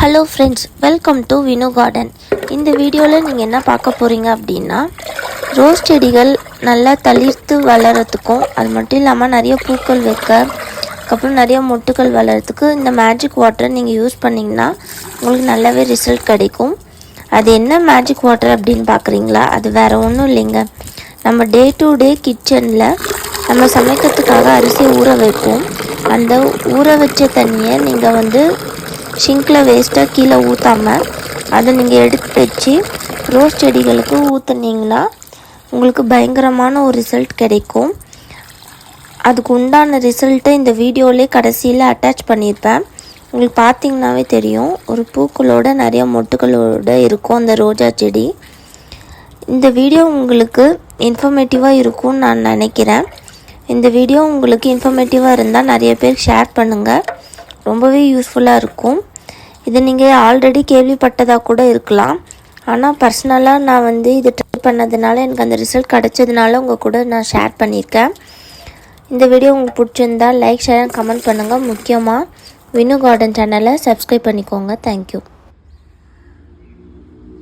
Hello friends, welcome to Vinu garden. இந்த வீடியோவில் நீங்கள் என்ன பார்க்க போகிறீங்க அப்படின்னா, ரோஸ் செடிகள் நல்லா தளிர்த்து வளர்கிறதுக்கும் அது மட்டும் இல்லாமல் நிறைய பூக்கள் வைக்க, அதுக்கப்புறம் நிறைய மொட்டுக்கள் வளர்கிறதுக்கு இந்த மேஜிக் வாட்டரை நீங்கள் யூஸ் பண்ணிங்கன்னா உங்களுக்கு நல்லாவே ரிசல்ட் கிடைக்கும். அது என்ன மேஜிக் வாட்டர் அப்படின்னு பார்க்குறீங்களா? அது வேறு ஒன்றும் இல்லைங்க. நம்ம டே டு டே கிச்சனில் நம்ம சமைக்கிறதுக்காக அரிசி ஊற வைப்போம். அந்த ஊற வச்ச தண்ணியை நீங்கள் ஷிங்கில் வேஸ்ட்டாக கீழே ஊற்றாமல் அதை நீங்கள் எடுத்து வச்சு ரோஸ் செடிகளுக்கு ஊற்றுனீங்கன்னா உங்களுக்கு பயங்கரமான ஒரு ரிசல்ட் கிடைக்கும். அதுக்கு உண்டான ரிசல்ட்டை இந்த வீடியோவிலே கடைசியில் அட்டாச் பண்ணியிருப்பேன். உங்களுக்கு பார்த்திங்கனாவே தெரியும், ஒரு பூக்களோட நிறைய மொட்டுகளோடு இருக்கும் அந்த ரோஜா செடி. இந்த வீடியோ உங்களுக்கு இன்ஃபர்மேட்டிவாக இருக்கும்னு நான் நினைக்கிறேன். இந்த வீடியோ உங்களுக்கு இன்ஃபர்மேட்டிவாக இருந்தால் நிறைய பேர் ஷேர் பண்ணுங்கள், ரொம்பவே யூஸ்ஃபுல்லாக இருக்கும். இது நீங்கள் ஆல்ரெடி கேள்விப்பட்டதாக கூட இருக்கலாம். ஆனால் பர்சனலாக நான் இதை ட்ரை பண்ணதுனால எனக்கு அந்த ரிசல்ட் கிடச்சதுனால உங்கள் கூட நான் ஷேர் பண்ணியிருக்கேன். இந்த வீடியோ உங்களுக்கு பிடிச்சிருந்தால் லைக், ஷேர் அண்ட் கமெண்ட் பண்ணுங்கள். முக்கியமாக வினு கார்டன் சேனலை சப்ஸ்கிரைப் பண்ணிக்கோங்க. தேங்க்யூ.